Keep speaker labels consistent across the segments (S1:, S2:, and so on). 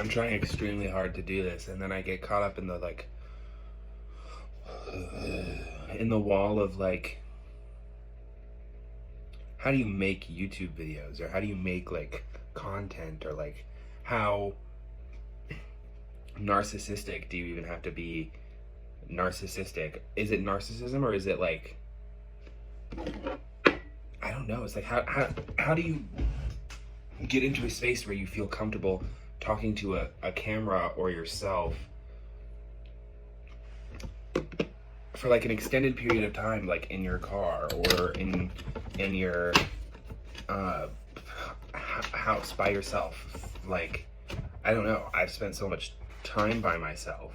S1: I'm trying extremely hard to do this, and then I get caught up in the like in the wall of like, how do you make YouTube videos, or how do you make like content, or like how narcissistic do you even have to be narcissistic? Is it narcissism, or is it like, I don't know. It's like how do you get into a space where you feel comfortable talking to a camera or yourself for like an extended period of time, like in your car or in your house by yourself? Like, I don't know. I've spent so much time by myself,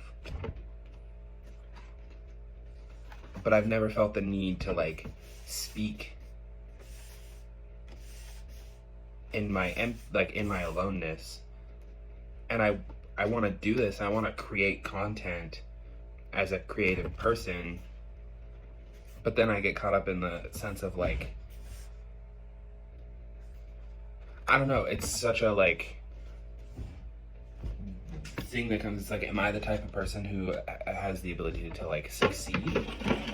S1: but I've never felt the need to like speak in my aloneness. And I want to do this. I want to create content as a creative person, but then I get caught up in the sense of like, I don't know, it's such a like thing that comes, it's like, am I the type of person who has the ability to like succeed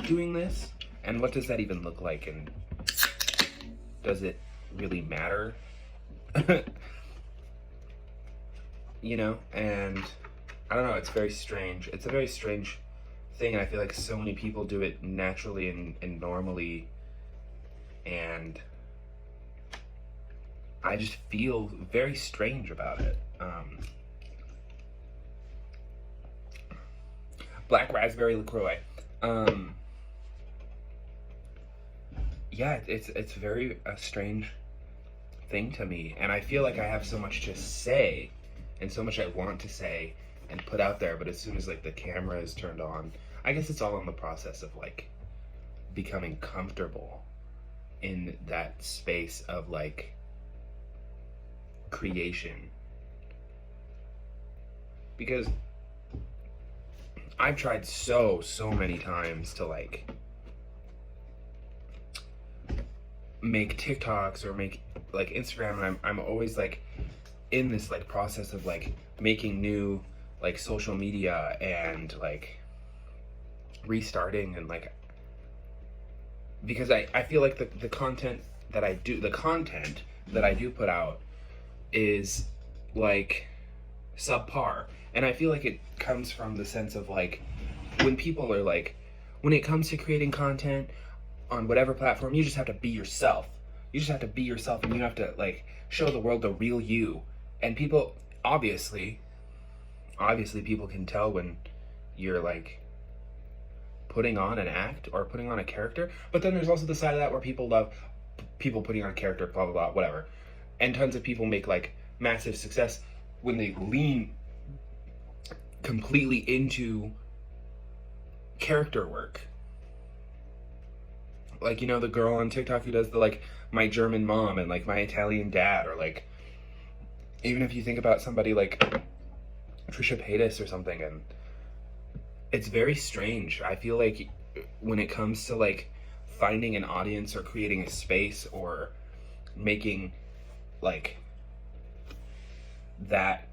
S1: doing this? And what does that even look like? And does it really matter? You know, and I don't know, it's very strange. It's a very strange thing, and I feel like so many people do it naturally and normally, and I just feel very strange about it. Black raspberry LaCroix. Yeah, it's very a strange thing to me, and I feel like I have so much to say and so much I want to say and put out there, but as soon as like the camera is turned on, I guess it's all in the process of like becoming comfortable in that space of like creation. Because I've tried so many times to like make TikToks or make like Instagram, and I'm always like in this like process of like making new like social media and like restarting, and like, because I feel like the content that I do put out is like subpar, and I feel like it comes from the sense of like, when people are like, when it comes to creating content on whatever platform, you just have to be yourself. You just have to be yourself, and you have to like show the world the real you. And people, obviously people can tell when you're like putting on an act or putting on a character. But then there's also the side of that where people love people putting on a character, blah blah blah, whatever. And tons of people make like massive success when they lean completely into character work. Like, you know, the girl on TikTok who does the like my German mom and like my Italian dad, or like, even if you think about somebody like Trisha Paytas or something, and it's very strange. I feel like when it comes to like finding an audience or creating a space or making like that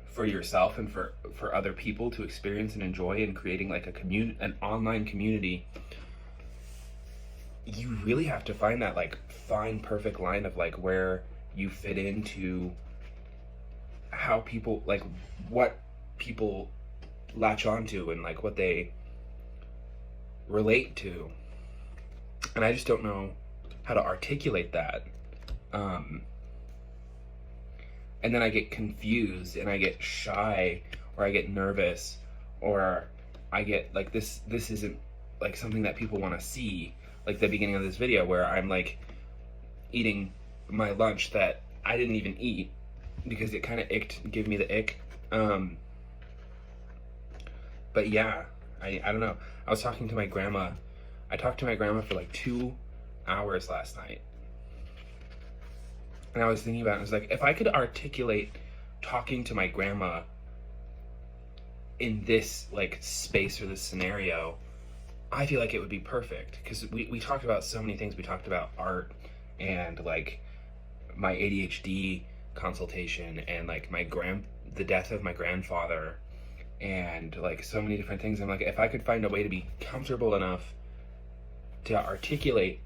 S1: for yourself and for other people to experience and enjoy, and creating like an online community, you really have to find that like fine perfect line of like where you fit into how people like, what people latch onto and like what they relate to. And I just don't know how to articulate that. And then I get confused, and I get shy, or I get nervous, or I get like, this isn't like something that people want to see. Like the beginning of this video where I'm like eating my lunch that I didn't even eat because it kind of gave me the ick. But yeah, I don't know. I was talking to my grandma. I talked to my grandma for like 2 hours last night. And I was thinking about it. I was like, if I could articulate talking to my grandma in this like space or this scenario, I feel like it would be perfect. Because we talked about so many things. We talked about art and like my ADHD consultation, and like my the death of my grandfather and like so many different things. I'm like, if I could find a way to be comfortable enough to articulate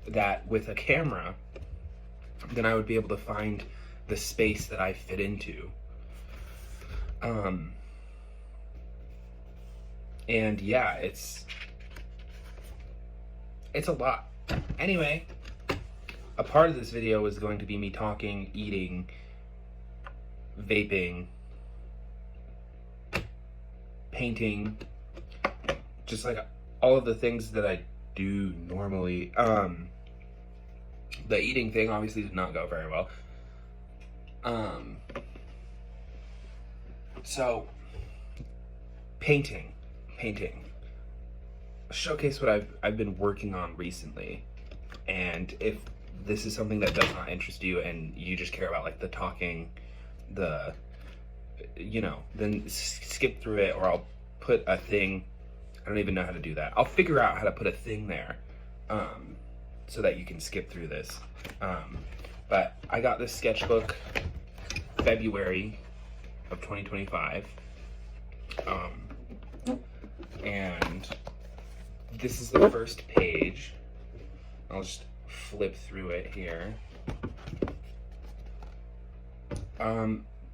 S1: that with a camera, then I would be able to find the space that I fit into. And yeah, it's a lot. Anyway, a part of this video is going to be me talking, eating, vaping, painting, just like all of the things that I do normally. The eating thing obviously did not go very well. So painting. Showcase what I've been working on recently. And if this is something that does not interest you and you just care about like the talking, then skip through it, or I'll put a thing. I don't even know how to do that. I'll figure out how to put a thing there, so that you can skip through this. But I got this sketchbook February of 2025. And this is the first page. I'll just flip through it here.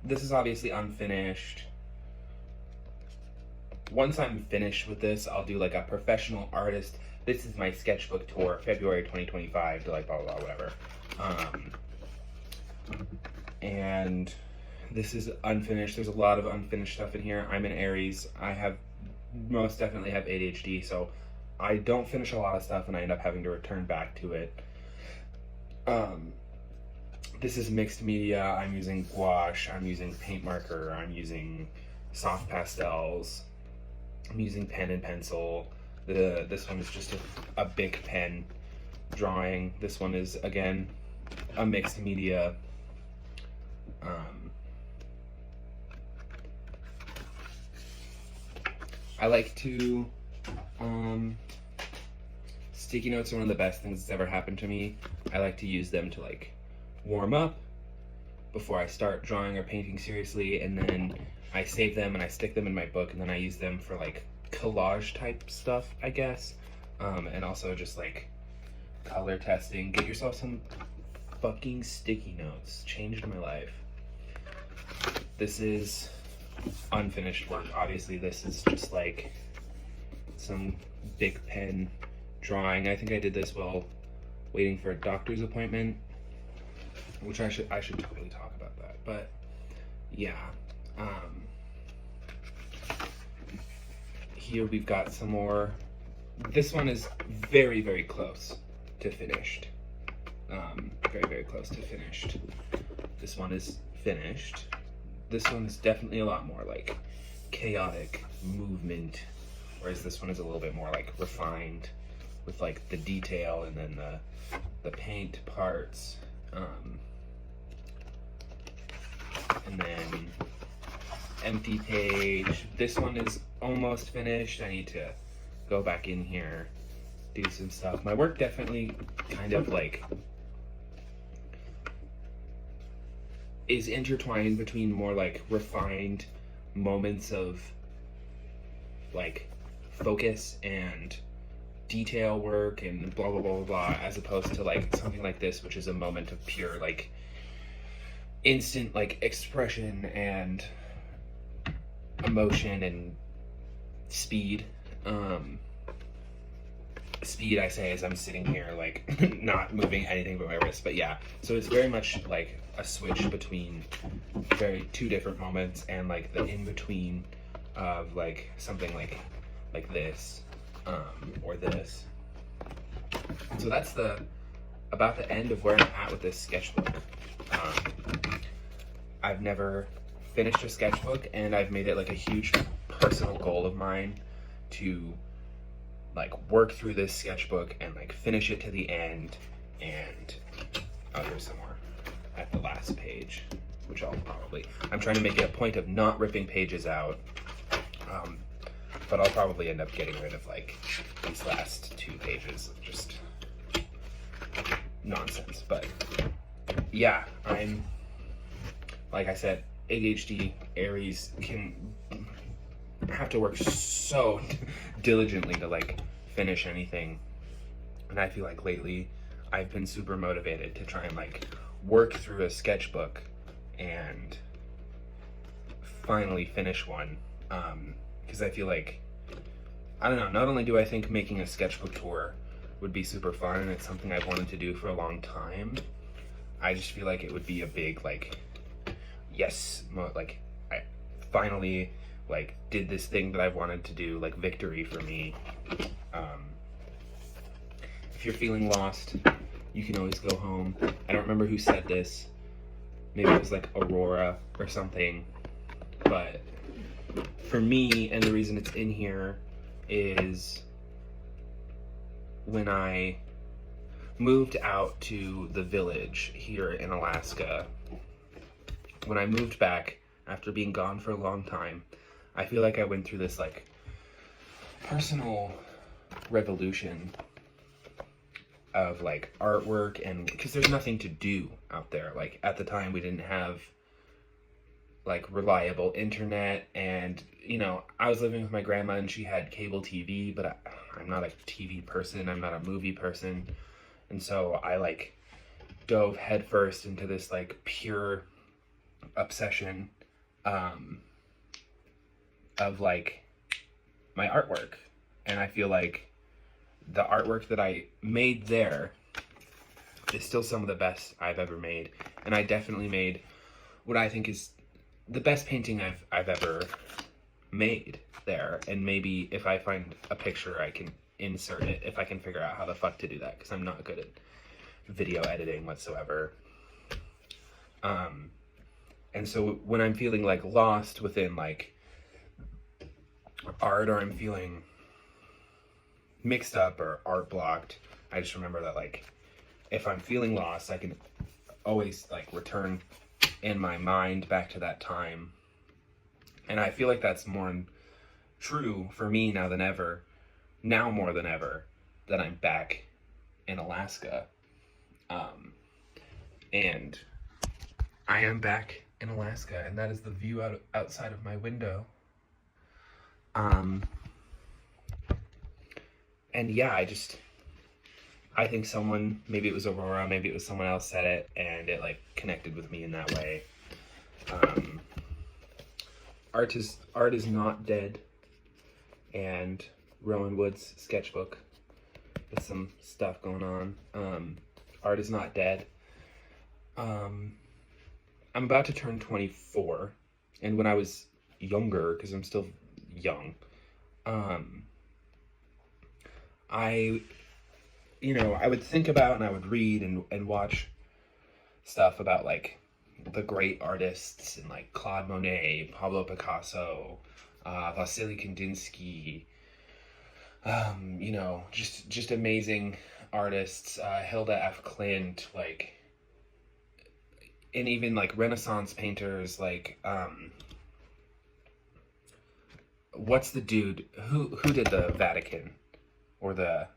S1: This is obviously unfinished. Once I'm finished with this, I'll do like a professional artist. This is my sketchbook tour, February 2025 to like blah, blah, blah, whatever. And this is unfinished. There's a lot of unfinished stuff in here. I'm an Aries. I most definitely have ADHD, so I don't finish a lot of stuff and I end up having to return back to it. This is mixed media. I'm using gouache, I'm using paint marker, I'm using soft pastels, I'm using pen and pencil. This one is just a Bic pen drawing. This one is, again, a mixed media. I like to, sticky notes are one of the best things that's ever happened to me. I like to use them to like warm up before I start drawing or painting seriously, and then I save them and I stick them in my book, and then I use them for like collage type stuff, I guess, and also just like color testing. Get yourself some fucking sticky notes. Changed my life. This is unfinished work. Obviously this is just like some big pen drawing. I think I did this while waiting for a doctor's appointment, which I should totally talk about that. But yeah, here we've got some more. This one is very, very close to finished. Very, very close to finished. This one is finished. This one is definitely a lot more like chaotic movement, whereas this one is a little bit more like refined with like the detail and then the paint parts. And then empty page. This one is almost finished. I need to go back in here, do some stuff. My work definitely kind of like is intertwined between more like refined moments of like focus and detail work and blah blah blah blah blah, as opposed to like something like this, which is a moment of pure like instant like expression and emotion and speed. Speed, I say, as I'm sitting here like not moving anything but my wrist. But yeah, so it's very much like a switch between two different moments, and like the in between of like something like this or this. So that's about the end of where I'm at with this sketchbook. I've never finished a sketchbook, and I've made it like a huge personal goal of mine to like work through this sketchbook and like finish it to the end. And here's some more at the last page, which I'm trying to make it a point of not ripping pages out, but I'll probably end up getting rid of like these last 2 pages of just nonsense. But yeah, I'm, like I said, ADHD Aries can have to work so diligently to like finish anything. And I feel like lately I've been super motivated to try and like work through a sketchbook and finally finish one. Because I feel like, I don't know, not only do I think making a sketchbook tour would be super fun and it's something I've wanted to do for a long time, I just feel like it would be a big like, yes, like I finally like did this thing that I've wanted to do, like victory for me. If you're feeling lost, you can always go home. I don't remember who said this. Maybe it was like Aurora or something. But for me, and the reason it's in here is when I moved out to the village here in Alaska, when I moved back after being gone for a long time, I feel like I went through this like personal revolution of like artwork, and because there's nothing to do out there. Like at the time we didn't have like reliable internet, and you know, I was living with my grandma and she had cable TV, but I'm not a TV person, I'm not a movie person, and so I like dove headfirst into this like pure obsession of like my artwork. And I feel like the artwork that I made there is still some of the best I've ever made. And I definitely made what I think is the best painting I've ever made there. And maybe if I find a picture, I can insert it if I can figure out how the fuck to do that, because I'm not good at video editing whatsoever. And so when I'm feeling like lost within like art, or I'm feeling mixed up or art blocked, I just remember that like if I'm feeling lost, I can always like return in my mind back to that time. And I feel like that's more true for me now than ever, now more than ever, that I'm back in Alaska. And I am back in Alaska, and that is the view outside of my window. And yeah, I think someone, maybe it was Aurora, maybe it was someone else said it, and it like connected with me in that way. Art is not dead. And Rowan Wood's sketchbook with some stuff going on. Art is not dead. I'm about to turn 24, and when I was younger, because I'm still young, I would think about and I would read and watch stuff about like the great artists and like Claude Monet, Pablo Picasso, Vasily Kandinsky, just amazing artists, Hilda F. Clint, like, and even like Renaissance painters, like, what's the dude who did the Vatican, or the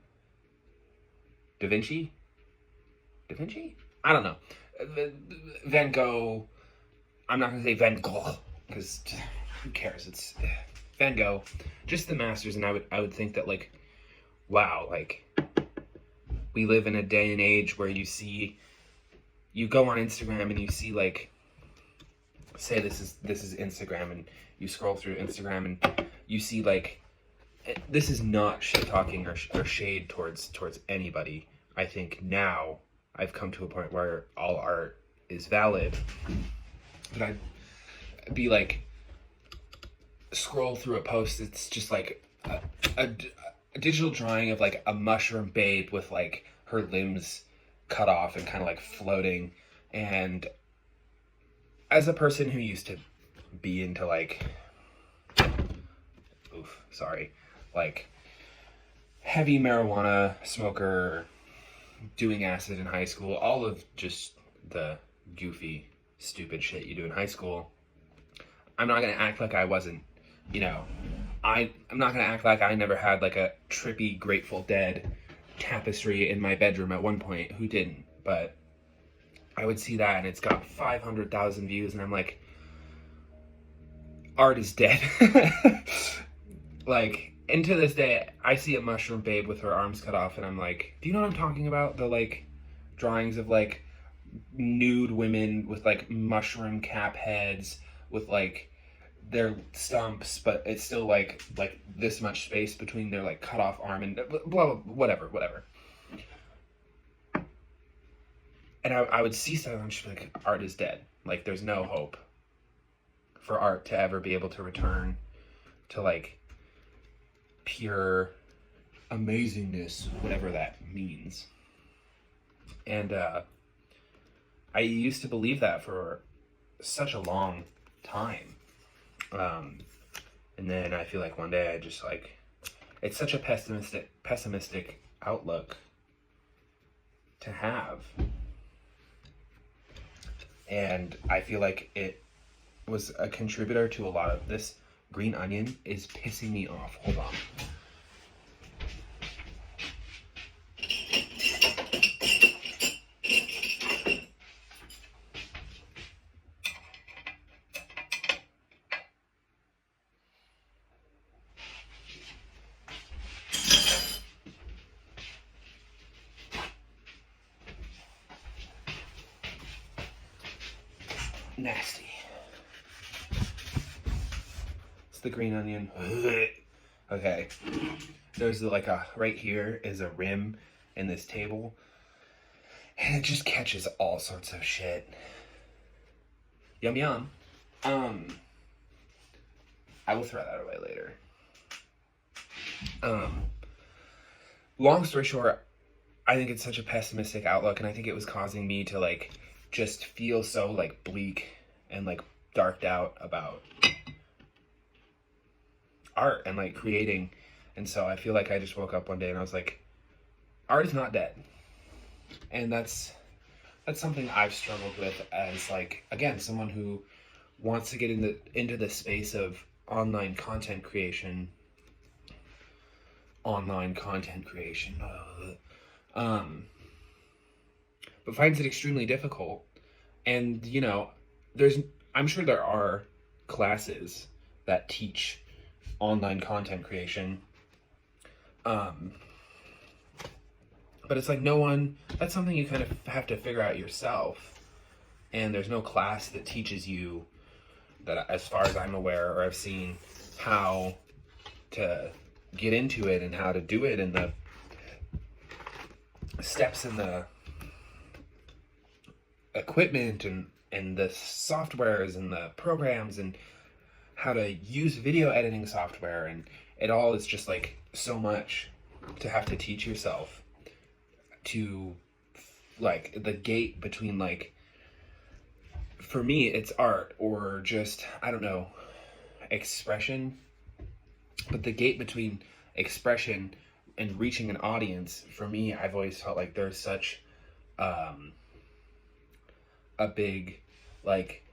S1: Da Vinci? I don't know. Van Gogh. I'm not gonna say Van Gogh because who cares? It's Van Gogh. Just the masters, and I would think that like, wow, like we live in a day and age where you go on Instagram and you see like, say this is Instagram, and you scroll through Instagram and you see like, this is not shit talking or shade towards anybody. I think now I've come to a point where all art is valid, but I'd be like, scroll through a post that's just like a digital drawing of like a mushroom babe with like her limbs cut off and kind of like floating. And as a person who used to be into like, like heavy marijuana smoker, doing acid in high school, all of just the goofy, stupid shit you do in high school, I'm not gonna act like I wasn't, I'm not gonna act like I never had like a trippy Grateful Dead tapestry in my bedroom at one point. Who didn't? But I would see that and it's got 500,000 views, and I'm like, art is dead. Like, and to this day, I see a mushroom babe with her arms cut off, and I'm like, do you know what I'm talking about? The like drawings of like nude women with like mushroom cap heads with like their stumps, but it's still like this much space between their like cut off arm and blah, blah, whatever. And I would see stuff and just be like, art is dead. Like, there's no hope for art to ever be able to return to like pure amazingness, whatever that means. And I used to believe that for such a long time. And then I feel like one day I just like, it's such a pessimistic outlook to have. And I feel like it was a contributor to a lot of this. Green onion is pissing me off. Hold on. Nasty. It's the green onion. Okay. There's like right here is a rim in this table. And it just catches all sorts of shit. Yum yum. I will throw that away later. Long story short, I think it's such a pessimistic outlook, and I think it was causing me to like just feel so like bleak and like darked out about art and like creating. And so I feel like I just woke up one day and I was like, art is not dead. And that's something I've struggled with as like, again, someone who wants to get into the space of online content creation. But finds it extremely difficult. And, you know, I'm sure there are classes that teach online content creation. But it's like that's something you kind of have to figure out yourself. And there's no class that teaches you that, as far as I'm aware or I've seen, how to get into it and how to do it and the steps and the equipment and the softwares and the programs and how to use video editing software, and it all is just like so much to have to teach yourself to, like, the gate between, like, for me it's art or just, I don't know, expression, but the gate between expression and reaching an audience, for me, I've always felt like there's such a big like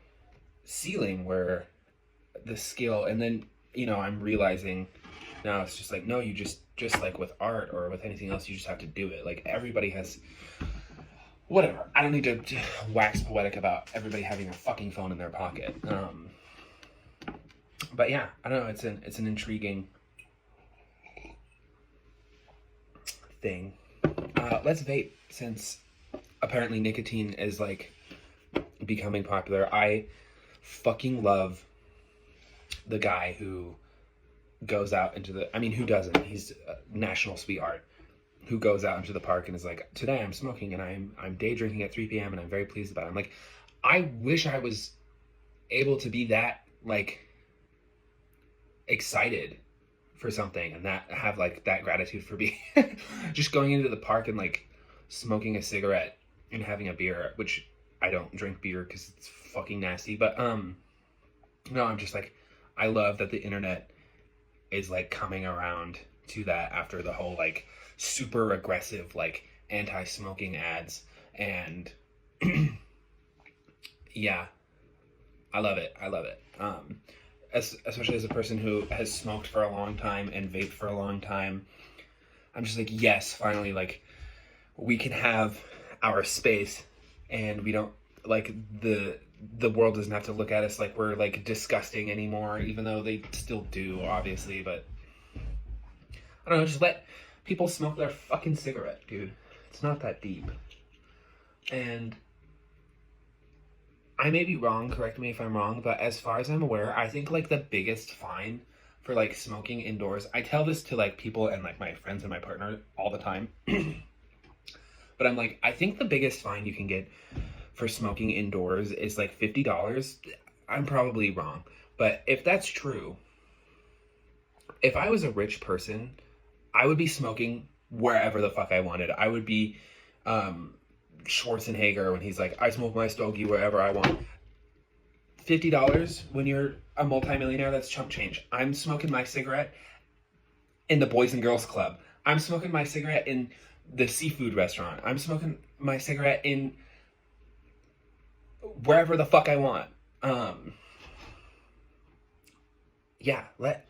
S1: ceiling where the skill, and then, you know, I'm realizing now it's just like, no, you just like with art or with anything else, you just have to do it. Like, everybody has whatever. I don't need to wax poetic about everybody having a fucking phone in their pocket. But yeah, I don't know, it's an intriguing thing. Let's vape, since apparently nicotine is like becoming popular. I fucking love the guy who goes out into the, I mean, who doesn't? He's a national sweetheart who goes out into the park and is like, today I'm smoking and I'm day drinking at 3 p.m. and I'm very pleased about it. I'm like, I wish I was able to be that, like, excited for something and that have like that gratitude for being just going into the park and like smoking a cigarette and having a beer, which I don't drink beer because it's fucking nasty. But no, I'm just like, I love that the internet is like coming around to that after the whole like super aggressive like anti-smoking ads. And yeah, I love it. Especially as a person who has smoked for a long time and vaped for a long time, I'm just like, yes, finally, like, we can have our space, and we don't, like, the the world doesn't have to look at us like we're like disgusting anymore, even though they still do, obviously. But I don't know, just let people smoke their fucking cigarette, dude. It's not that deep. And I may be wrong, correct me if I'm wrong, but as far as I'm aware, I think like the biggest fine for like smoking indoors, I tell this to like people and like my friends and my partner all the time. But I'm like, I think the biggest fine you can get for smoking indoors is like $50. I'm probably wrong. But if that's true, if I was a rich person, I would be smoking wherever the fuck I wanted. I would be Schwarzenegger when he's like, I smoke my stogie wherever I want. $50 when you're a multimillionaire, that's chump change. I'm smoking my cigarette in the Boys and Girls Club. I'm smoking my cigarette in the seafood restaurant. I'm smoking my cigarette in wherever the fuck I want. Yeah, let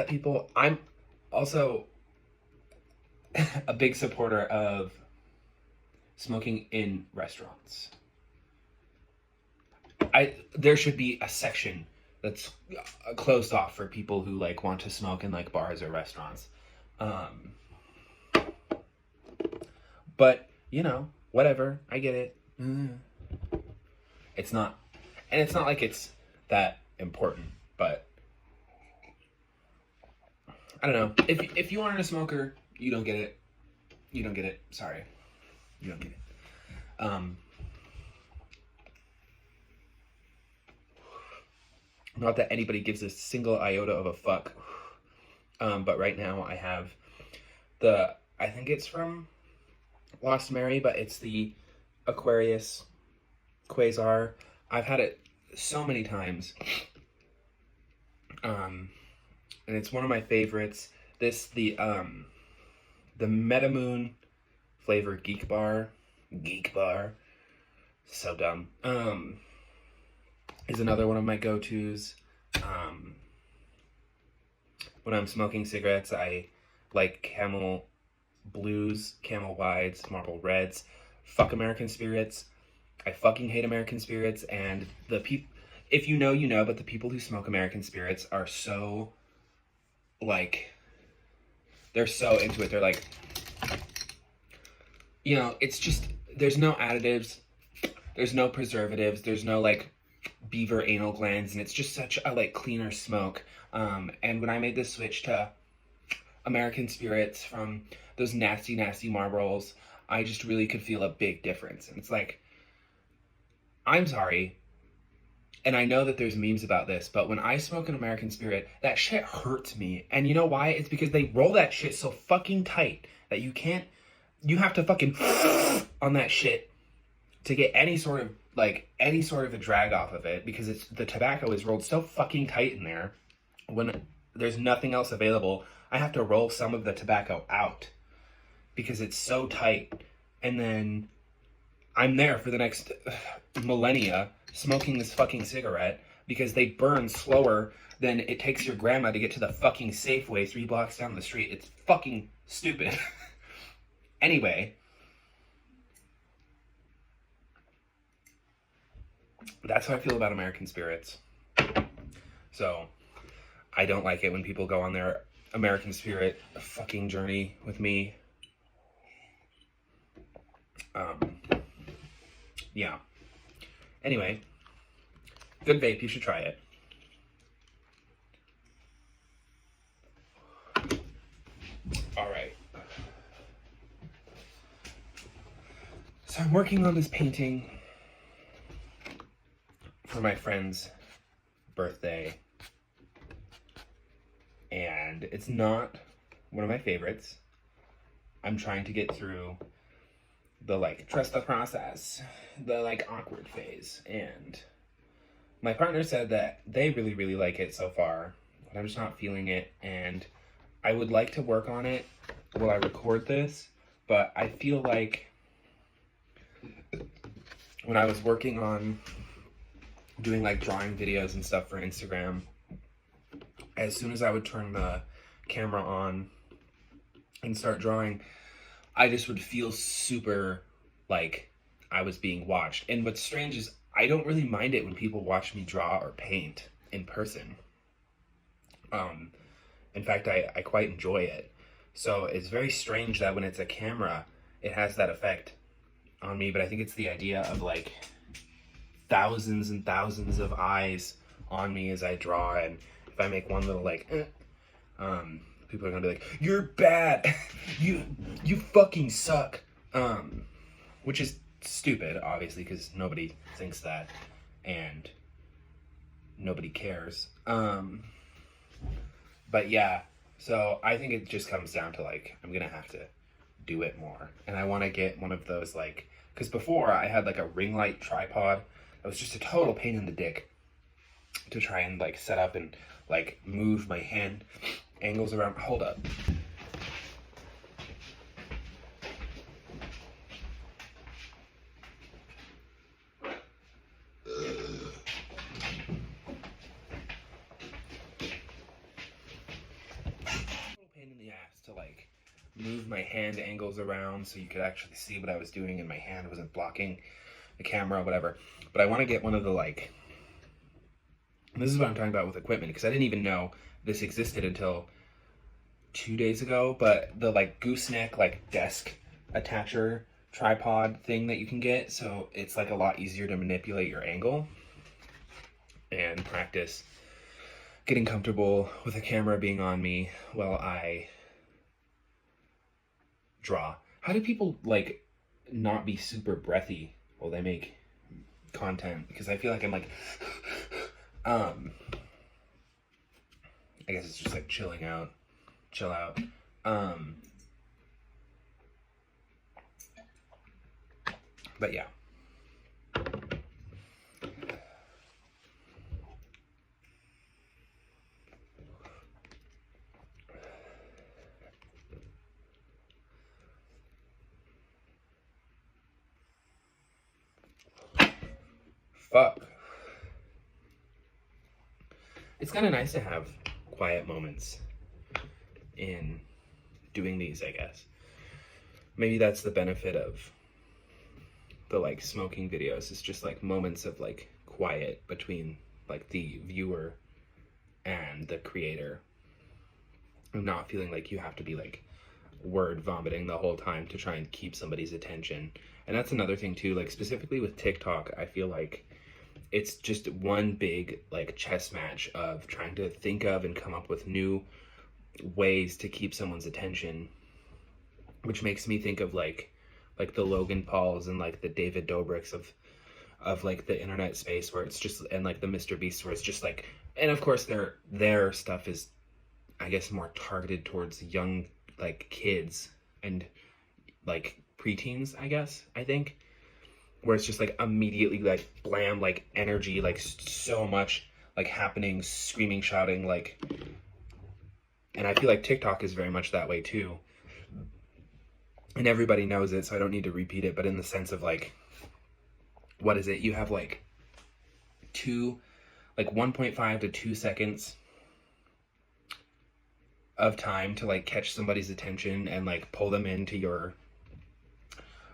S1: people. I'm also a big supporter of smoking in restaurants. There should be a section that's closed off for people who like want to smoke in like bars or restaurants. But you know, whatever. I get it. It's not, and it's not like it's that important. But I don't know. If you aren't a smoker, you don't get it. You don't get it. Sorry, you don't get it. Not that anybody gives a single iota of a fuck. But right now I have I think it's from Lost Mary, but it's the Aquarius Quasar. I've had it so many times. And it's one of my favorites. The Metamoon flavor Geek Bar, so dumb, is another one of my go-tos. When I'm smoking cigarettes, I like Camel Blues, Camel Wides, Marlboro Reds. Fuck American Spirits. I fucking hate American Spirits, and the people, if you know, you know, but the people who smoke American Spirits are so, like, they're so into it. They're like, you know, it's just, there's no additives, there's no preservatives, there's no, like, beaver anal glands, and it's just such a, like, cleaner smoke. And when I made this switch to American Spirits from those nasty, nasty Marlboros, I just really could feel a big difference. And it's like, I'm sorry, and I know that there's memes about this, but when I smoke an American Spirit, that shit hurts me. And you know why? It's because they roll that shit so fucking tight that you have to fucking on that shit to get any sort of a drag off of it, because the tobacco is rolled so fucking tight in there. When there's nothing else available, I have to roll some of the tobacco out because it's so tight. And then I'm there for the next millennia smoking this fucking cigarette because they burn slower than it takes your grandma to get to the fucking Safeway 3 blocks down the street. It's fucking stupid. Anyway, that's how I feel about American Spirits. So I don't like it when people go on their American Spirit fucking journey with me. Yeah. Anyway, good vape. You should try it. All right. So I'm working on this painting for my friend's birthday. And it's not one of my favorites. I'm trying to get through the like trust the process, the like awkward phase, and my partner said that they really, really like it so far, but I'm just not feeling it, and I would like to work on it while I record this, but I feel like when I was working on doing like drawing videos and stuff for Instagram, as soon as I would turn the camera on and start drawing, I just would feel super like I was being watched. And what's strange is I don't really mind it when people watch me draw or paint in person. In fact, I quite enjoy it. So it's very strange that when it's a camera, it has that effect on me, but I think it's the idea of like thousands and thousands of eyes on me as I draw, and if I make one little like people are gonna be like, you're bad, you fucking suck, which is stupid, obviously, because nobody thinks that and nobody cares. But yeah, so I think it just comes down to like, I'm gonna have to do it more. And I want to get one of those like, because before I had like a ring light tripod that was just a total pain in the dick to try and like set up and like move my hand angles around. Hold up. Pain in the ass to like move my hand angles around so you could actually see what I was doing and my hand wasn't blocking the camera or whatever. But I want to get one of the like, this is what I'm talking about with equipment, because I didn't even know this existed until 2 days ago, but the like gooseneck like desk attacher tripod thing that you can get, so it's like a lot easier to manipulate your angle and practice getting comfortable with a camera being on me while I draw. How do people like not be super breathy while they make content? Because I feel like I'm like I guess it's just like chill out. But yeah. Fuck. It's kind of nice to have quiet moments in doing these, I guess. Maybe that's the benefit of the like smoking videos. It's just like moments of like quiet between like the viewer and the creator. I'm not feeling like you have to be like word vomiting the whole time to try and keep somebody's attention. And that's another thing too, like specifically with TikTok, I feel like it's just one big like chess match of trying to think of and come up with new ways to keep someone's attention, which makes me think of like the Logan Pauls and like the David Dobrik's of like the internet space, where it's just, and like the Mr. Beast, where it's just like, and of course their stuff is, I guess, more targeted towards young like kids and like preteens, I think, where it's just like immediately like blam, like energy, like so much like happening, screaming, shouting, like, and I feel like TikTok is very much that way too. And everybody knows it, so I don't need to repeat it, but in the sense of like, what is it? You have like 1.5 to 2 seconds of time to like catch somebody's attention and like pull them into your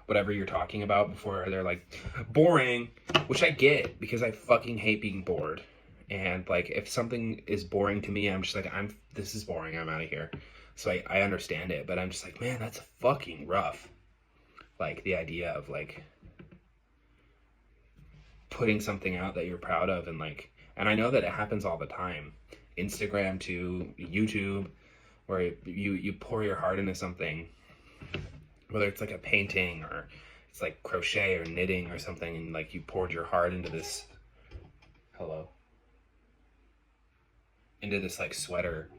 S1: whatever you're talking about before they're like boring, which I get because I fucking hate being bored. And like if something is boring to me, I'm just like, this is boring, I'm out of here. So I understand it, but I'm just like, man, that's fucking rough. Like the idea of like putting something out that you're proud of, and like, and I know that it happens all the time. Instagram too, YouTube, where you pour your heart into something, whether it's like a painting or it's like crochet or knitting or something, and like you poured your heart into this, into this like sweater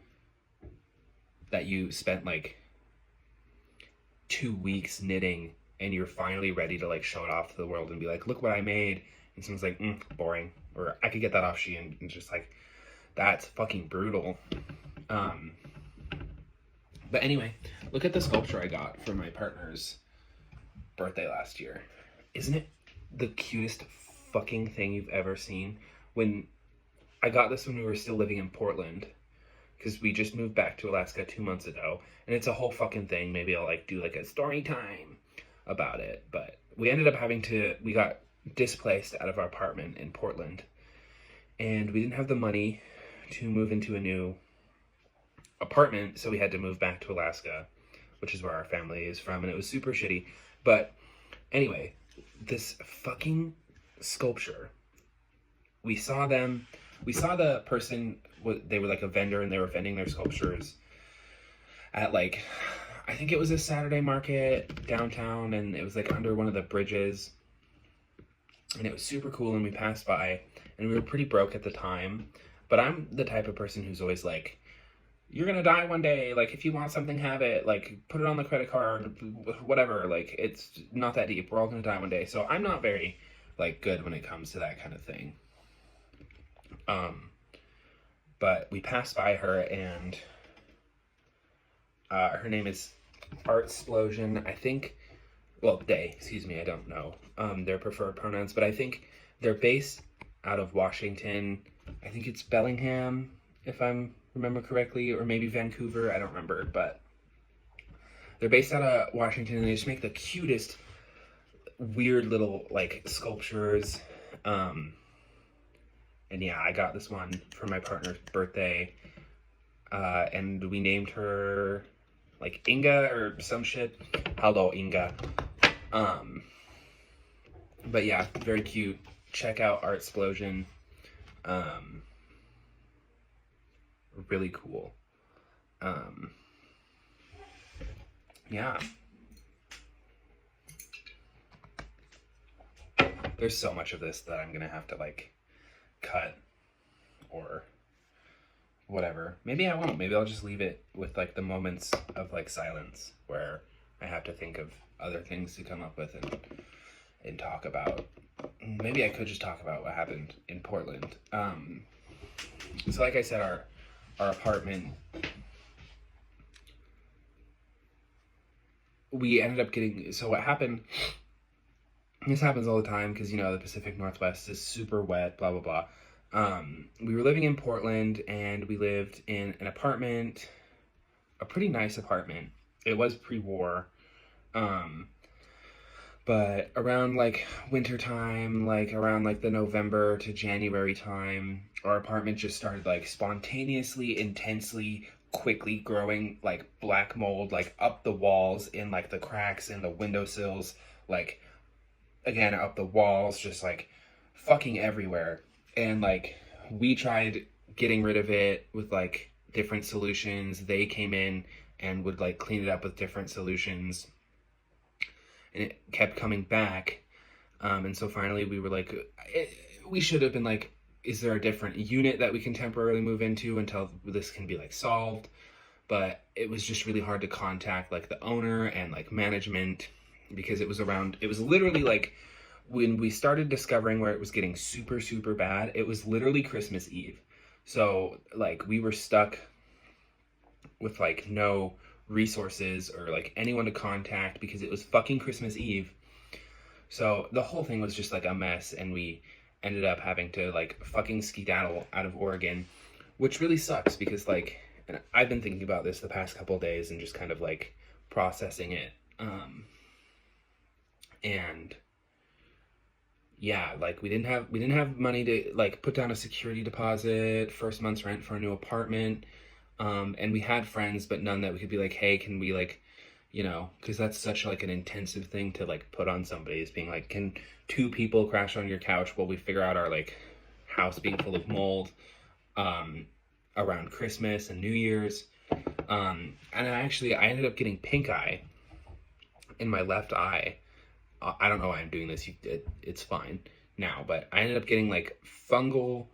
S1: that you spent like 2 weeks knitting, and you're finally ready to like show it off to the world and be like, look what I made. And someone's like, boring. Or I could get that off Shein. And just like, that's fucking brutal. But anyway, look at the sculpture I got for my partner's birthday last year. Isn't it the cutest fucking thing you've ever seen? When I got this when we were still living in Portland, because we just moved back to Alaska 2 months ago, and it's a whole fucking thing. Maybe I'll like do like a story time about it, but we ended up we got displaced out of our apartment in Portland, and we didn't have the money to move into a new apartment, so we had to move back to Alaska, which is where our family is from, and it was super shitty. But anyway, this fucking sculpture, we saw the person, they were like a vendor, and they were vending their sculptures at like, I think it was a Saturday market downtown, and it was like under one of the bridges, and it was super cool, and we passed by, and we were pretty broke at the time, but I'm the type of person who's always like, you're gonna die one day, like, if you want something, have it, like, put it on the credit card, whatever, like, it's not that deep, we're all gonna die one day. So I'm not very, like, good when it comes to that kind of thing. But we passed by her, and her name is Artsplosion, I think, well, they, excuse me, I don't know their preferred pronouns, but I think they're based out of Washington. I think it's Bellingham, if I'm remember correctly, or maybe Vancouver, I don't remember, but they're based out of Washington, and they just make the cutest, weird little, like, sculptures. And yeah, I got this one for my partner's birthday, and we named her, like, Inga or some shit. Hello, Inga. But yeah, very cute. Check out Artsplosion. Really cool. Yeah. There's so much of this that I'm gonna have to, like, cut or whatever. Maybe I won't. Maybe I'll just leave it with, like, the moments of, like, silence where I have to think of other things to come up with and talk about. Maybe I could just talk about what happened in Portland. So like I said, our apartment, we ended up getting, so what happened, this happens all the time because, you know, the Pacific Northwest is super wet, blah, blah, blah. We were living in Portland, and we lived in an apartment, a pretty nice apartment. It was pre-war, but around, like, winter time, like, around, like, the November to January time, our apartment just started, like, spontaneously, intensely, quickly growing, like, black mold, like, up the walls, in, like, the cracks in the windowsills, like, again, up the walls, just, like, fucking everywhere. And, like, we tried getting rid of it with, like, different solutions. They came in and would, like, clean it up with different solutions, and it kept coming back. And so finally we were like, we should have been like, is there a different unit that we can temporarily move into until this can be, like, solved? But it was just really hard to contact, like, the owner and, like, management, because it was literally, like, when we started discovering where it was getting super, super bad, it was literally Christmas Eve. So, like, we were stuck with, like, no resources or, like, anyone to contact because it was fucking Christmas Eve. So the whole thing was just, like, a mess, and we ended up having to, like, fucking skedaddle out of Oregon, which really sucks because, like, and I've been thinking about this the past couple of days and just kind of, like, processing it. And yeah, like, we didn't have money to, like, put down a security deposit, first month's rent for a new apartment. And we had friends, but none that we could be like, hey, can we, like, you know, because that's such, like, an intensive thing to, like, put on somebody, is being like, can 2 people crash on your couch while we figure out our, like, house being full of mold around Christmas and New Year's. And I ended up getting pink eye in my left eye. I don't know why I'm doing this. It's fine now, but I ended up getting, like, fungal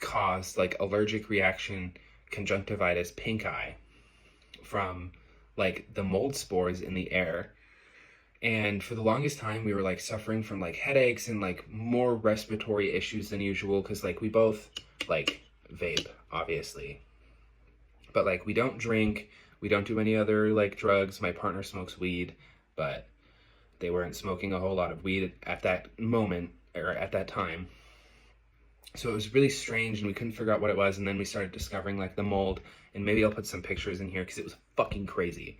S1: caused, like, allergic reaction, conjunctivitis, pink eye from, like, the mold spores in the air. And for the longest time we were, like, suffering from, like, headaches and, like, more respiratory issues than usual, because, like, we both, like, vape, obviously, but, like, we don't drink, we don't do any other, like, drugs. My partner smokes weed, but they weren't smoking a whole lot of weed at that moment, or at that time. So it was really strange, and we couldn't figure out what it was, and then we started discovering, like, the mold, and maybe I'll put some pictures in here, because it was fucking crazy.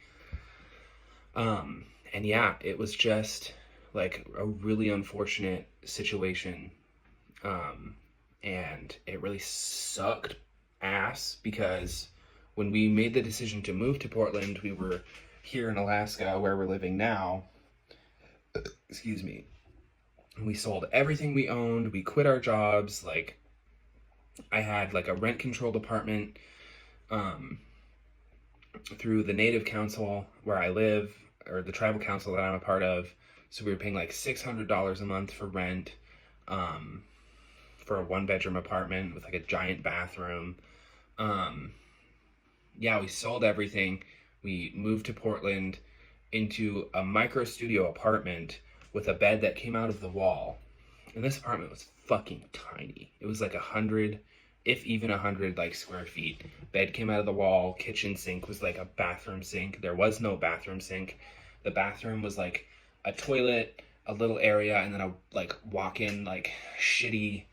S1: And yeah, it was just, like a really unfortunate situation. And it really sucked ass because when we made the decision to move to Portland, we were here in Alaska where we're living now. Excuse me. We sold everything we owned. We quit our jobs. Like, I had like a rent controlled apartment through the Native Council where I live, or the tribal council that I'm a part of. So we were paying like $600 a month for rent for a 1-bedroom apartment with like a giant bathroom. Yeah, we sold everything. We moved to Portland into a micro studio apartment with a bed that came out of the wall. And this apartment was fucking tiny. It was like 100, if even 100 like square feet. Bed came out of the wall. Kitchen sink was like a bathroom sink. There was no bathroom sink. The bathroom was like a toilet, a little area, and then a like walk-in like shitty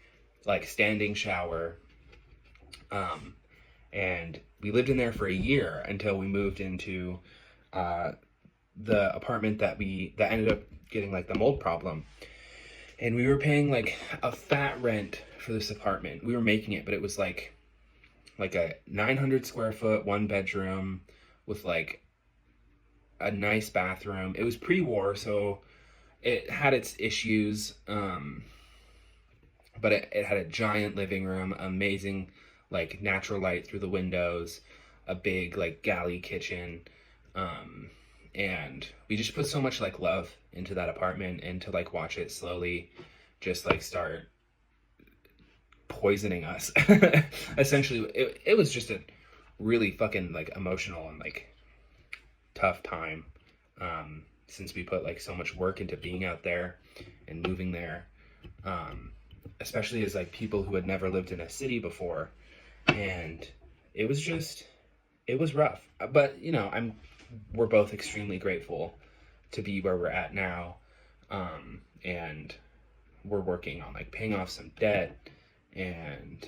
S1: like standing shower. And we lived in there for a year until we moved into the apartment that ended up getting like the mold problem. And we were paying like a fat rent for this apartment. We were making it, but it was like a 900 square foot 1-bedroom with like a nice bathroom. It was pre-war, so it had its issues, but it had a giant living room, amazing like natural light through the windows, a big like galley kitchen, and we just put so much like love into that apartment, and to like watch it slowly just like start poisoning us. Essentially, it was just a really fucking like emotional and like tough time, since we put like so much work into being out there and moving there, especially as like people who had never lived in a city before. And it was rough, but you know, we're both extremely grateful to be where we're at now, and we're working on like paying off some debt, and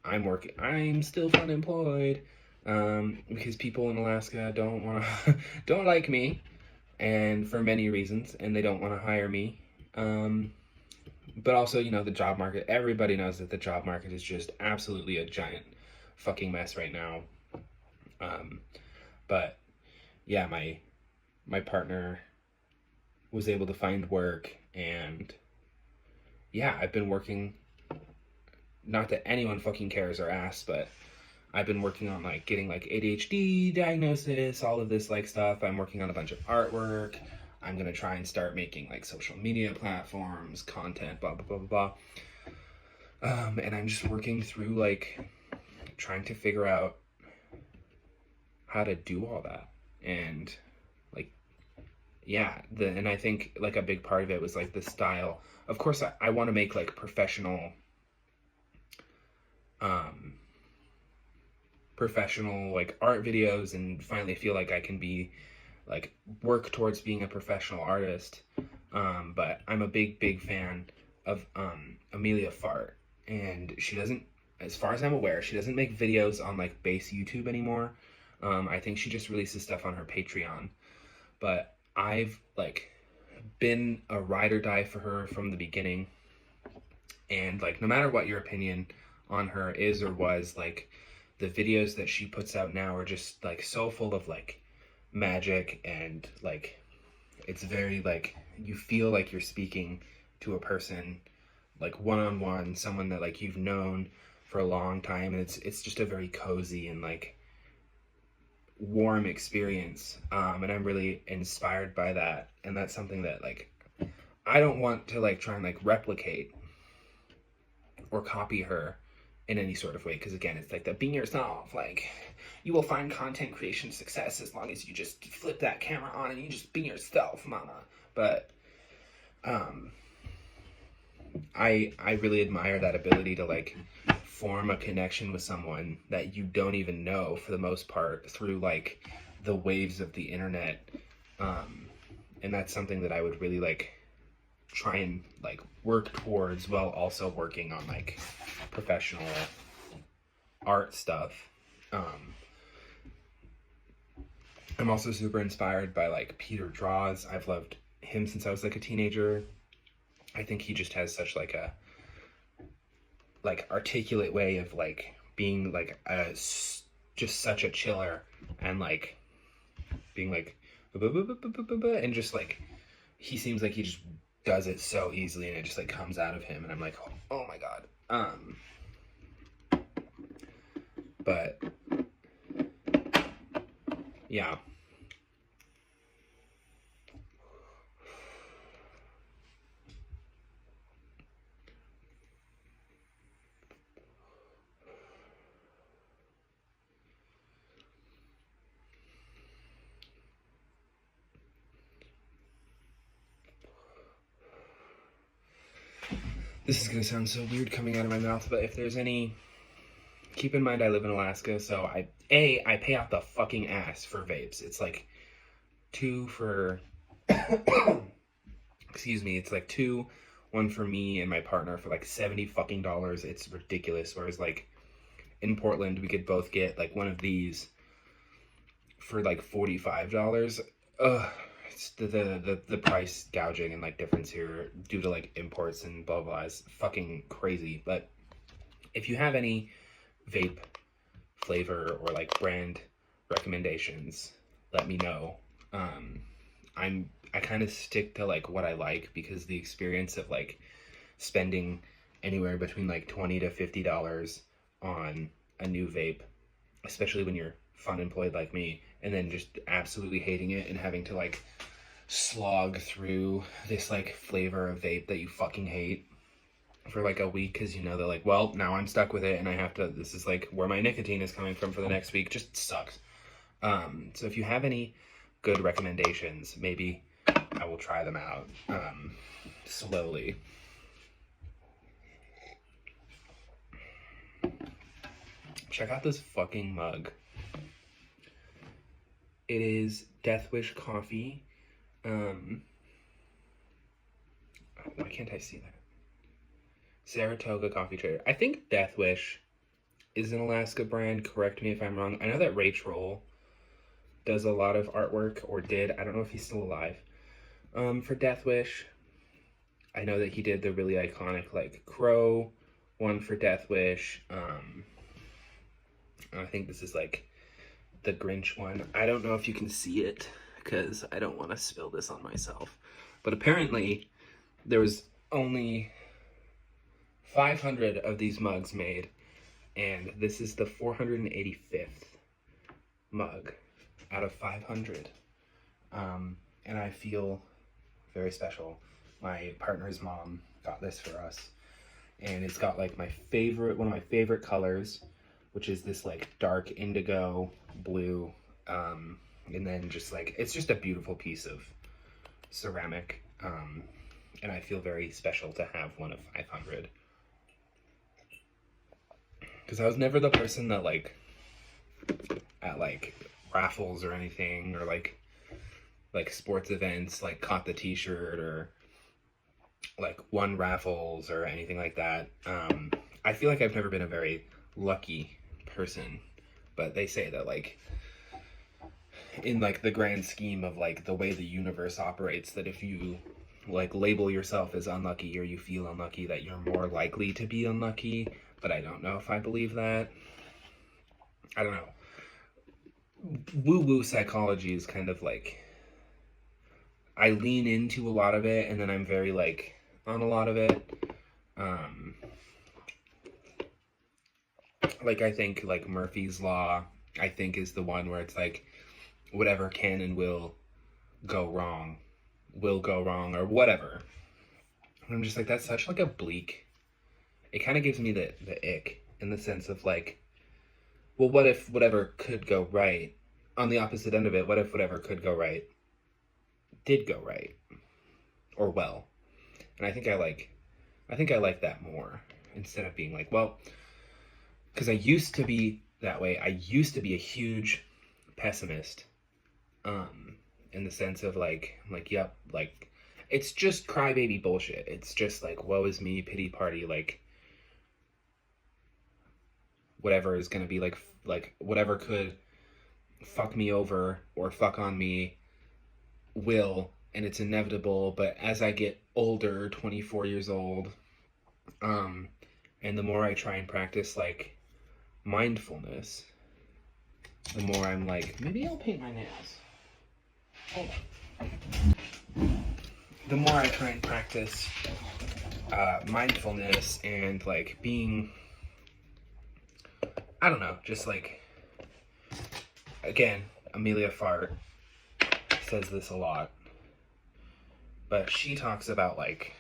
S1: I'm still unemployed, because people in Alaska don't like me, and for many reasons, and they don't want to hire me. But also, you know, the job market, everybody knows that the job market is just absolutely a giant fucking mess right now. But yeah, my partner was able to find work, and yeah, I've been working, not that anyone fucking cares or asks, but I've been working on like getting like ADHD diagnosis, all of this like stuff. I'm working on a bunch of artwork. I'm going to try and start making like social media platforms, content, blah, blah, blah, blah, blah. And I'm just working through like trying to figure out how to do all that. And like, yeah, and I think like a big part of it was like the style. Of course, I want to make like professional like art videos, and finally feel like I can be like work towards being a professional artist. But I'm a big fan of Amelia Fart, and she doesn't, as far as I'm aware, she doesn't make videos on like base YouTube anymore. I think she just releases stuff on her Patreon. But I've like been a ride or die for her from the beginning, and like no matter what your opinion on her is or was, like the videos that she puts out now are just like so full of like magic, and like it's very like you feel like you're speaking to a person like one-on-one, someone that like you've known for a long time, and it's just a very cozy and like warm experience, and I'm really inspired by that. And that's something that like I don't want to like try and like replicate or copy her in any sort of way, because again, it's like the being yourself, like you will find content creation success as long as you just flip that camera on and you just be yourself, mama. But I really admire that ability to like form a connection with someone that you don't even know, for the most part, through like the waves of the internet. And that's something that I would really like try and like work towards, while also working on like professional art stuff. I'm also super inspired by like Peter Draws. I've loved him since I was like a teenager. I think he just has such like a articulate way of like being like just such a chiller, and like being like and just like he seems like he just does it so easily, and it just like comes out of him, and I'm like, oh my god. But yeah. This is gonna sound so weird coming out of my mouth, but if there's any, keep in mind I live in Alaska, so I pay out the fucking ass for vapes. It's like two for excuse me, it's like one for me and my partner for like $70 fucking dollars. It's ridiculous. Whereas like in Portland, we could both get like one of these for like $45. It's the price gouging and like difference here due to like imports and blah blah is fucking crazy. But if you have any vape flavor or like brand recommendations, let me know. I kind of stick to like what I like, because the experience of like spending anywhere between like $20 to $50 on a new vape, especially when you're fun employed like me, and then just absolutely hating it and having to like slog through this like flavor of vape that you fucking hate for like a week, because you know they're like, well, now I'm stuck with it and I have to, this is like where my nicotine is coming from for the next week. Just sucks. So if you have any good recommendations, maybe I will try them out slowly. Check out this fucking mug. It is Death Wish coffee. Why can't I see that? Saratoga Coffee Trader. I think Death Wish is an Alaska brand. Correct me if I'm wrong. I know that Rachel does a lot of artwork, or did. I don't know if he's still alive. For Death Wish, I know that he did the really iconic like crow one for Death Wish. I think this is like the Grinch one. I don't know if you can see it because I don't want to spill this on myself. But apparently there was only 500 of these mugs made, and this is the 485th mug out of 500. And I feel very special. My partner's mom got this for us, and it's got like one of my favorite colors, which is this like dark indigo blue, and then just like, it's just a beautiful piece of ceramic, and I feel very special to have one of 500, because I was never the person that like at like raffles or anything, or like sports events, like caught the t-shirt or like won raffles or anything like that. I feel like I've never been a very lucky person, but they say that like in like the grand scheme of like the way the universe operates, that if you like label yourself as unlucky or you feel unlucky, that you're more likely to be unlucky. But I don't know if I believe that. I don't know. Woo-woo psychology is kind of like, I lean into a lot of it, and then I'm very like on a lot of it. Like I think like Murphy's Law, I think, is the one where it's like whatever can and will go wrong, or whatever. And I'm just like, that's such like a bleak, it kind of gives me the ick, in the sense of like, well, what if whatever could go right, on the opposite end of it, what if whatever could go right did go right, or well? And I think I like that more, instead of being like, well, because I used to be that way. I used to be a huge pessimist, in the sense of like, yep, like, it's just crybaby bullshit. It's just like, woe is me, pity party, like, whatever is gonna be like whatever could fuck me over or fuck on me will and it's inevitable. But as I get older, 24 years old, and the more I try and practice like mindfulness, the more I'm like, maybe I'll paint my nails. Hold on. The more I try and practice mindfulness and like being, I don't know, just like, again, Amelia Fart says this a lot, but she talks about like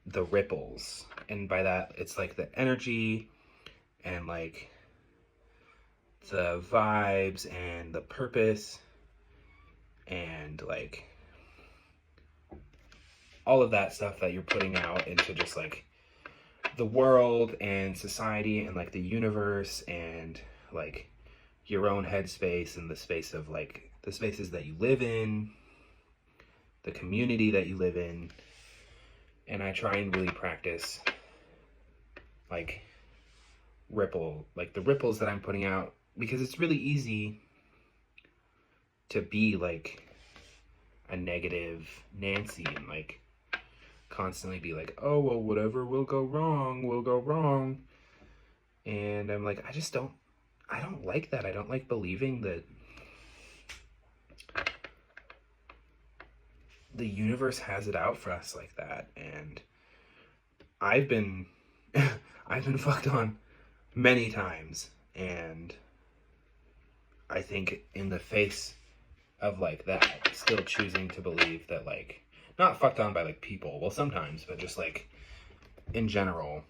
S1: the ripples, and by that it's like the energy and like the vibes and the purpose and like all of that stuff that you're putting out into just like the world and society and like the universe and like your own headspace and the space of like the spaces that you live in, the community that you live in. And I try and really practice like the ripples that I'm putting out, because it's really easy to be like a negative Nancy and like constantly be like, oh, well, whatever will go wrong. And I'm like, I don't like that. I don't like believing that the universe has it out for us like that. And I've been I've been fucked on many times, and I think in the face of like that, still choosing to believe that like, not fucked on by like people, well sometimes, but just like in general,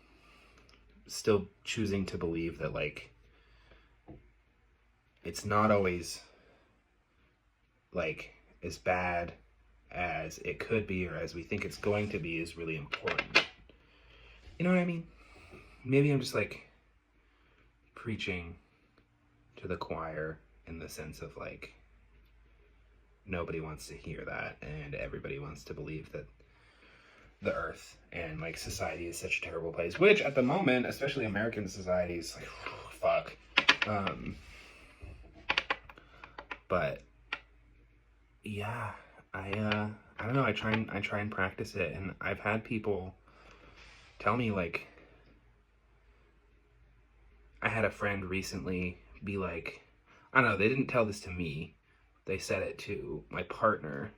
S1: still choosing to believe that like it's not always like as bad as it could be or as we think it's going to be is really important. You know what I mean? Maybe I'm just like preaching to the choir in the sense of like nobody wants to hear that and everybody wants to believe that the earth and like society is such a terrible place, which at the moment, especially American society, is like fuck. But yeah, I don't know, I try and practice it, and I've had people tell me like, I had a friend recently be like, I don't know, they didn't tell this to me, they said it to my partner,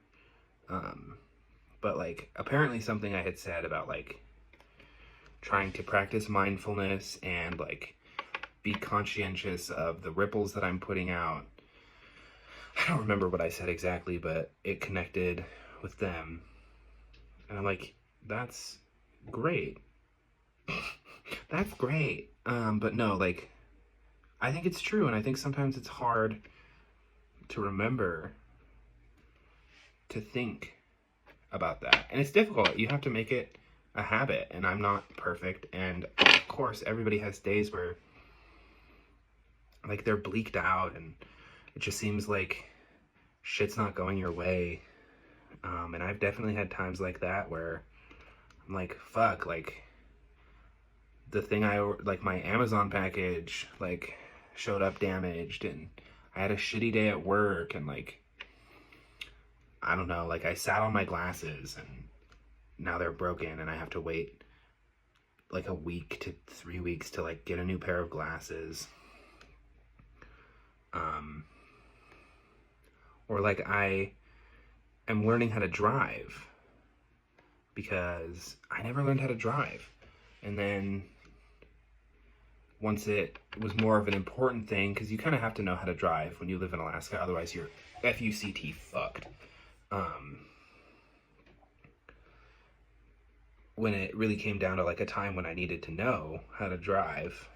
S1: but like apparently something I had said about like trying to practice mindfulness and like be conscientious of the ripples that I'm putting out. I don't remember what I said exactly, but it connected with them. And I'm like, that's great. That's great. But no, like, I think it's true, and I think sometimes it's hard to remember to think about that. And it's difficult. You have to make it a habit, and I'm not perfect. And of course, everybody has days where like they're bleaked out and it just seems like shit's not going your way. And I've definitely had times like that where I'm like, fuck, like the thing like my Amazon package like showed up damaged, and I had a shitty day at work, and like, I don't know, like I sat on my glasses and now they're broken and I have to wait like a week to 3 weeks to like get a new pair of glasses. Or like I am learning how to drive because I never learned how to drive. And then once it was more of an important thing, because you kind of have to know how to drive when you live in Alaska, otherwise you're FUCT fucked. When it really came down to like a time when I needed to know how to drive,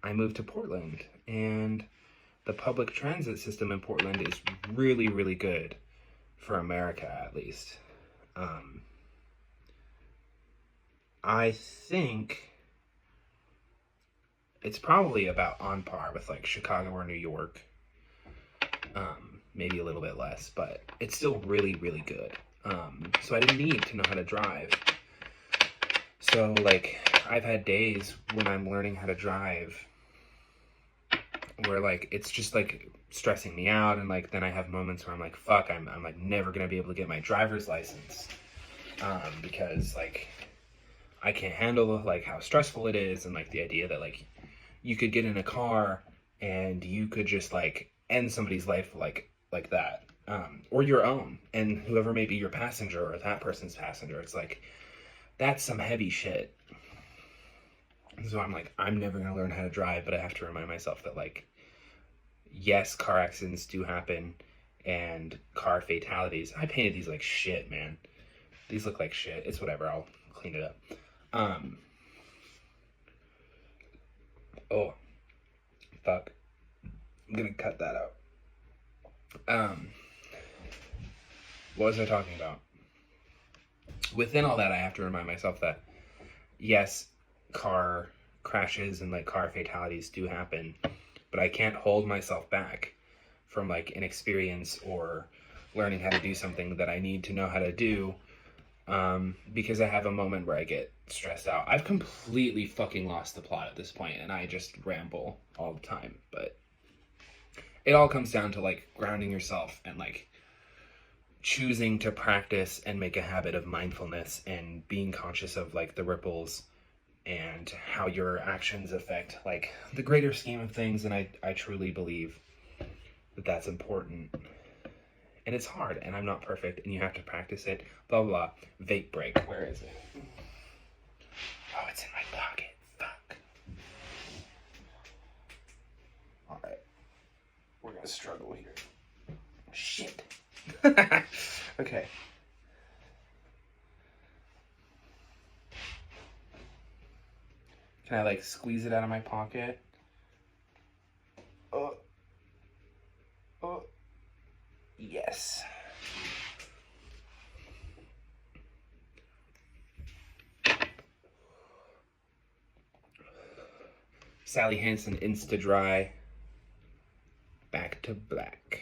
S1: I moved to Portland, and the public transit system in Portland is really, really good for America, at least. I think it's probably about on par with like Chicago or New York. Maybe a little bit less, but it's still really, really good. So I didn't need to know how to drive. So like I've had days when I'm learning how to drive where like it's just like stressing me out, and like then I have moments where I'm like, fuck, I'm like never gonna be able to get my driver's license, because like I can't handle like how stressful it is, and like the idea that like you could get in a car and you could just like end somebody's life like that, or your own, and whoever may be your passenger or that person's passenger. It's like that's some heavy shit. So I'm like, I'm never gonna learn how to drive, but I have to remind myself that like, yes, car accidents do happen, and car fatalities. I painted these like shit, man. These look like shit. It's whatever. I'll clean it up. Oh, fuck. I'm gonna cut that out. What was I talking about? Within all that, I have to remind myself that yes, car crashes and like car fatalities do happen, but I can't hold myself back from like an experience or learning how to do something that I need to know how to do, because I have a moment where I get stressed out. I've completely fucking lost the plot at this point, and I just ramble all the time, but it all comes down to like grounding yourself and like choosing to practice and make a habit of mindfulness and being conscious of like the ripples and how your actions affect like the greater scheme of things. And I truly believe that that's important, and it's hard, and I'm not perfect, and you have to practice it, blah blah blah. Vape break, where is it? Oh, it's in my pocket. Fuck. All right, we're gonna struggle here. Shit. Okay. Can I like squeeze it out of my pocket? Oh. Oh. Yes. Sally Hansen Insta Dry. Back to black.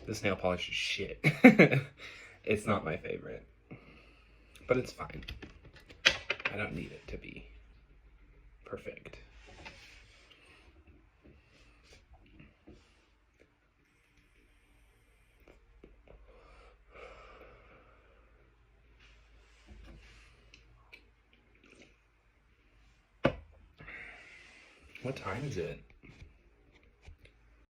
S1: This nail polish is shit. It's not my favorite, but it's fine. I don't need it to be perfect. What time is it?